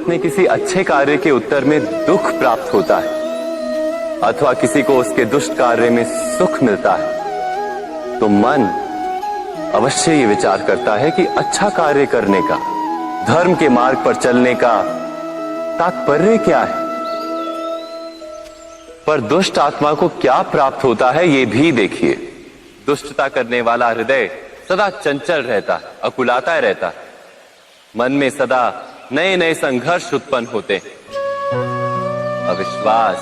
अपने किसी अच्छे कार्य के उत्तर में दुख प्राप्त होता है अथवा किसी को उसके दुष्ट कार्य में सुख मिलता है, तो मन अवश्य ये विचार करता है कि अच्छा कार्य करने का, धर्म के मार्ग पर चलने का तात्पर्य क्या है। पर दुष्ट आत्मा को क्या प्राप्त होता है ये भी देखिए। दुष्टता करने वाला हृदय सदा चंचल रहता है, अकुलाता रहता है। मन में सदा नए नए संघर्ष उत्पन्न होते हैं। अविश्वास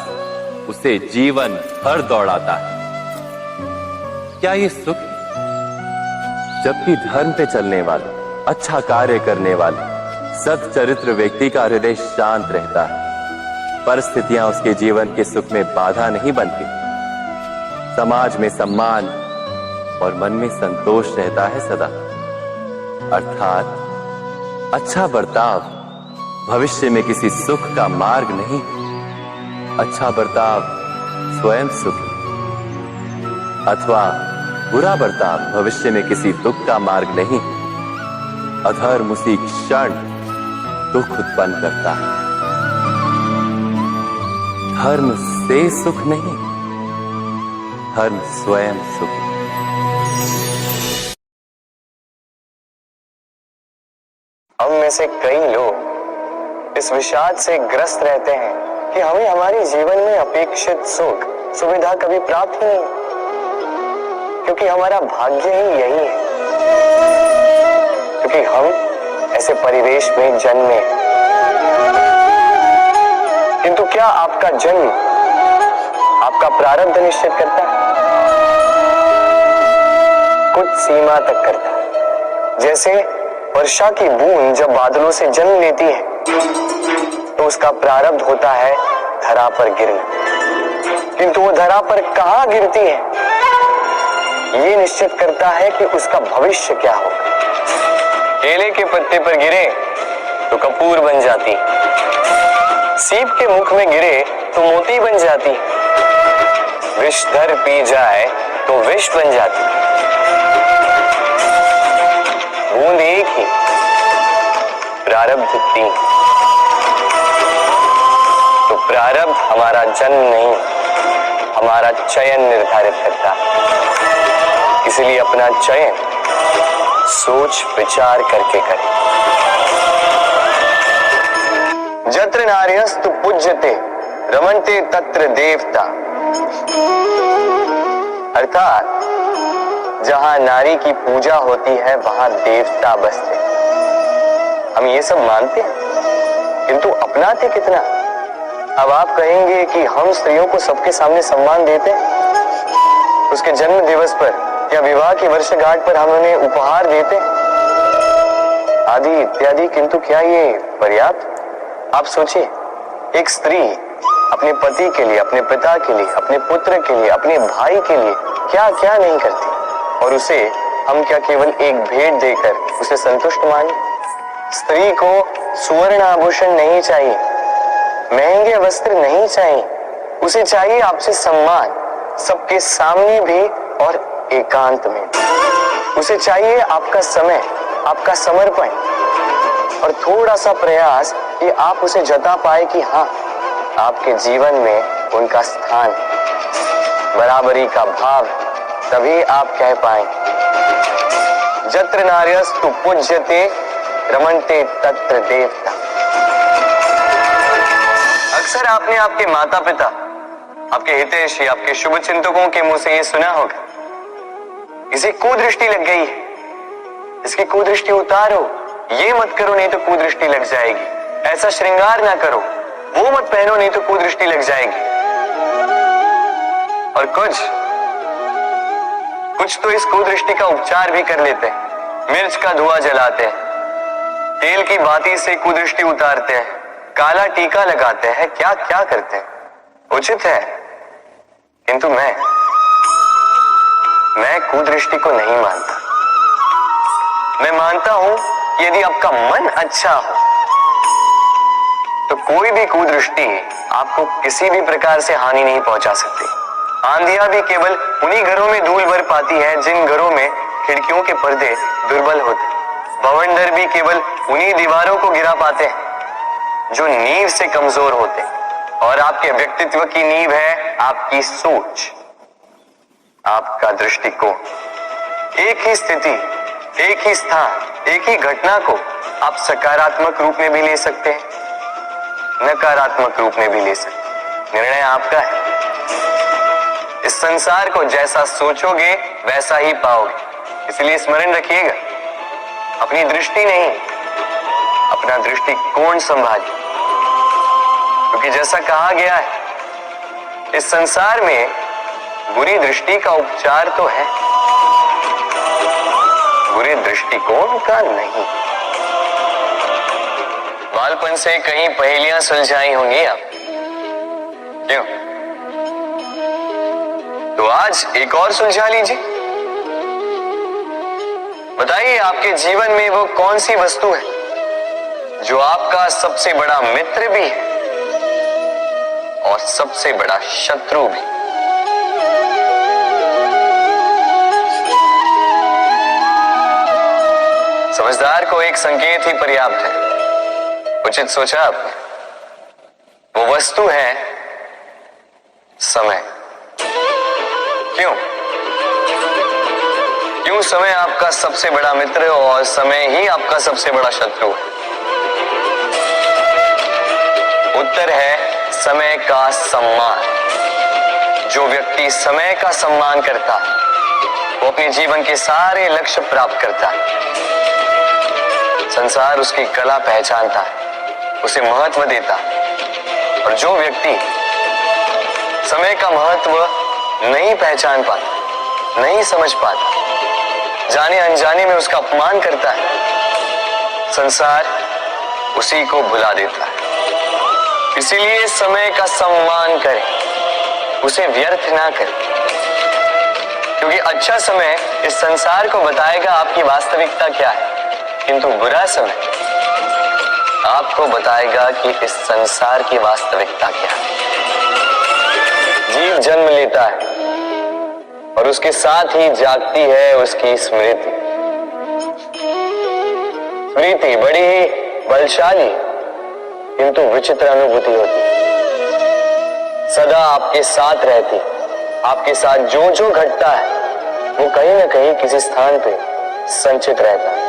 उसे जीवन भर दौड़ाता है। क्या ये सुख है? जबकि धर्म पे चलने वाले, अच्छा कार्य करने वाले, सच्चरित्र व्यक्ति का हृदय शांत रहता है। परिस्थितियां उसके जीवन के सुख में बाधा नहीं बनती। समाज में सम्मान और मन में संतोष रहता है सदा। अर्थात अच्छा बर्ताव भविष्य में किसी सुख का मार्ग नहीं, अच्छा बर्ताव स्वयं सुख, अथवा बुरा बर्ताव भविष्य में किसी दुख का मार्ग नहीं। अधर्म उसी क्षण दुख उत्पन्न करता है। धर्म से सुख नहीं, धर्म स्वयं सुख। हम में से कई लोग इस विषाद से ग्रस्त रहते हैं कि हमें हमारे जीवन में अपेक्षित सुख सुविधा कभी प्राप्त ही नहीं, क्योंकि हमारा भाग्य ही यही है, क्योंकि हम ऐसे परिवेश में जन्मे। किंतु क्या आपका जन्म आपका प्रारब्ध निश्चित करता है? कुछ सीमा तक करता है। जैसे वर्षा की बूंद जब बादलों से जन्म लेती है तो उसका प्रारब्ध होता है धरा पर गिरना, किंतु वो धरा पर कहां गिरती है ये निश्चित करता है कि उसका भविष्य क्या होगा। केले के पत्ते पर गिरे तो कपूर बन जाती, सीप के मुख में गिरे तो मोती बन जाती, विषधर पी जाए तो विष बन जाती। बूंद एक ही, प्रारब्ध तीन। तो प्रारब्ध हमारा जन्म नहीं, हमारा चयन निर्धारित करता है। इसलिए अपना चयन सोच विचार करके करें। जत्र नार्यस्तु पूज्यते रमन्ते तत्र देवता। अर्थात जहां नारी की पूजा होती है वहां देवता बसते। हम ये सब मानते हैं किंतु अपनाते कितना? अब आप कहेंगे कि हम स्त्रियों को सबके सामने सम्मान देते हैं, उसके जन्म दिवस पर या विवाह की वर्षगांठ पर हम उन्हें उपहार देते आदि इत्यादि, किंतु क्या ये पर्याप्त? आप सोचिए, एक स्त्री अपने पति के लिए, अपने पिता के लिए, अपने पुत्र के लिए, अपने भाई के लिए क्या क्या नहीं करती, और उसे हम क्या केवल एक भेंट देकर उसे संतुष्ट माने? स्त्री को सुवर्ण आभूषण नहीं चाहिए, महंगे वस्त्र नहीं चाहिए, उसे चाहिए आपसे सम्मान, सबके सामने भी और एकांत में। उसे चाहिए आपका समय, आपका समर्पण और थोड़ा सा प्रयास कि आप उसे जता पाए कि हाँ, आपके जीवन में उनका स्थान, बराबरी का भाव। तभी आप कह पाए जत्र नार्यस्तु पूज्यते रमन्ते तत्र देवता। अक्सर आपने आपके माता पिता, आपके हितैषी, आपके शुभ चिंतकों के मुंह से ये सुना होगा, इसे कुदृष्टि लग गई है, इसकी कुदृष्टि उतारो, ये मत करो नहीं तो कुदृष्टि लग जाएगी, ऐसा श्रृंगार ना करो, वो मत पहनो नहीं तो कुदृष्टि लग जाएगी। और कुछ तो इस कुदृष्टि का उपचार भी कर लेते हैं। मिर्च का धुआं जलाते हैं, तेल की बाती से कुदृष्टि उतारते हैं, काला टीका लगाते हैं, क्या क्या करते हैं। उचित है, किंतु मैं कुदृष्टि को नहीं मानता। मैं मानता हूं कि यदि आपका मन अच्छा हो तो कोई भी कुदृष्टि आपको किसी भी प्रकार से हानि नहीं पहुंचा सकती। आंधियां भी केवल उन्हीं घरों में धूल भर पाती है जिन घरों में खिड़कियों के पर्दे दुर्बल होते। बवंडर भी केवल उन्हीं दीवारों को गिरा पाते हैं जो नींव से कमजोर होते हैं। और आपके व्यक्तित्व की नींव है आपकी सोच, आपका दृष्टिकोण। एक ही स्थिति, एक ही स्थान, एक ही घटना को आप सकारात्मक रूप में भी ले सकते हैं, नकारात्मक रूप में भी ले सकते हैं। निर्णय आपका है। इस संसार को जैसा सोचोगे वैसा ही पाओगे। इसलिए स्मरण रखिएगा, अपनी दृष्टि नहीं, अपना दृष्टिकोण संभालिए। क्योंकि जैसा कहा गया है, इस संसार में बुरी दृष्टि का उपचार तो है, बुरे दृष्टिकोण का नहीं। बालपन से कहीं पहेलियां सुलझाई होंगी आप, क्यों? तो आज एक और सुलझा लीजिए। बताइए, आपके जीवन में वो कौन सी वस्तु है जो आपका सबसे बड़ा मित्र भी है और सबसे बड़ा शत्रु भी? समझदार को एक संकेत ही पर्याप्त है। उचित सोचा आपने। वो वस्तु है समय। क्यों? क्यों समय आपका सबसे बड़ा मित्र और समय ही आपका सबसे बड़ा शत्रु है? उत्तर है समय का सम्मान। जो व्यक्ति समय का सम्मान करता है वो अपने जीवन के सारे लक्ष्य प्राप्त करता है। संसार उसकी कला पहचानता है, उसे महत्व देता है। और जो व्यक्ति समय का महत्व नहीं पहचान पाता, नहीं समझ पाता, जाने अनजाने में उसका अपमान करता है, संसार उसी को भुला देता है। इसीलिए समय का सम्मान करें, उसे व्यर्थ ना करें। क्योंकि अच्छा समय इस संसार को बताएगा आपकी वास्तविकता क्या है, किंतु बुरा समय आपको बताएगा कि इस संसार की वास्तविकता क्या है। जीव जन्म लेता है और उसके साथ ही जागती है उसकी स्मृति। स्मृति बड़ी ही बलशाली किंतु विचित्र अनुभूति होती है। सदा आपके साथ रहती, आपके साथ जो जो घटता है वो कहीं ना कहीं किसी स्थान पे संचित रहता है।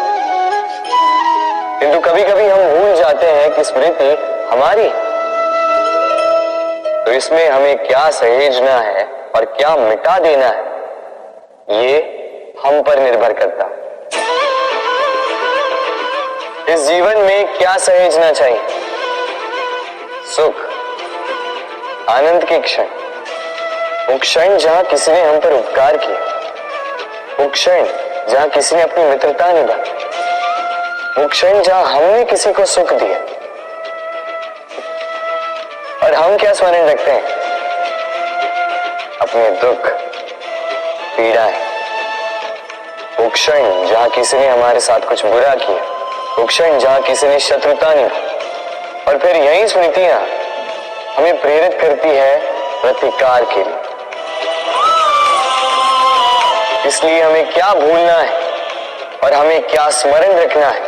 किंतु कभी कभी हम भूल जाते हैं कि स्मृति हमारी। तो इसमें हमें क्या सहेजना है और क्या मिटा देना है, ये हम पर निर्भर करता है। इस जीवन में क्या सहेजना चाहिए? सुख, आनंद के क्षण, वो क्षण जहां किसी ने हम पर उपकार किया, वो क्षण जहां किसी ने अपनी मित्रता निभाई, वो क्षण जहां हमने किसी को सुख दिया। और हम क्या स्मरण रखते हैं? अपने दुख, पीड़ाएं। वो क्षण जहां किसी ने हमारे साथ कुछ बुरा किया, वो क्षण जहां किसी ने शत्रुता निभाई। और फिर यही स्मृतियां हमें प्रेरित करती है प्रतिकार के लिए। इसलिए हमें क्या भूलना है और हमें क्या स्मरण रखना है,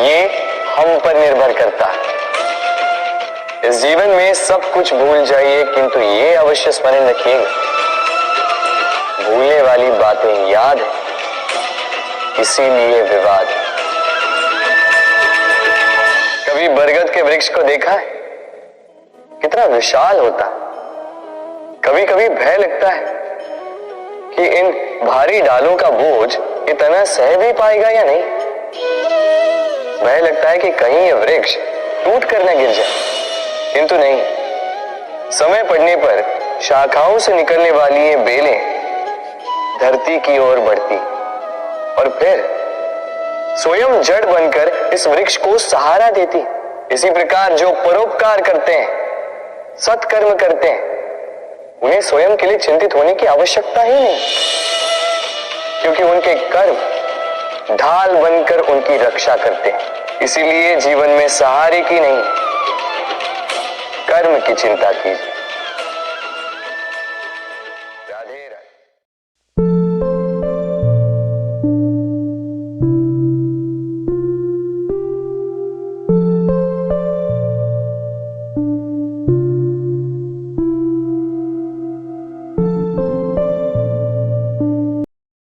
ये हम पर निर्भर करता है। इस जीवन में सब कुछ भूल जाइए, किंतु ये अवश्य स्मरण रखिएगा, भूलने वाली बातें याद है, इसीलिए विवाद है। कभी बरगद के वृक्ष को देखा है? कितना विशाल होता है। कभी कभी भय लगता है कि इन भारी डालों का बोझ इतना सह भी पाएगा या नहीं। भय लगता है कि कहीं ये वृक्ष टूट कर न गिर जाए, किंतु नहीं। समय पड़ने पर शाखाओं से निकलने वाली ये बेलें धरती की ओर बढ़ती और फिर स्वयं जड़ बनकर इस वृक्ष को सहारा देती। इसी प्रकार जो परोपकार करते हैं, सत्कर्म करते हैं, उन्हें स्वयं के लिए चिंतित होने की आवश्यकता ही नहीं, क्योंकि उनके कर्म ढाल बनकर उनकी रक्षा करते हैं। इसीलिए जीवन में सहारे की नहीं, कर्म की चिंता कीजिए।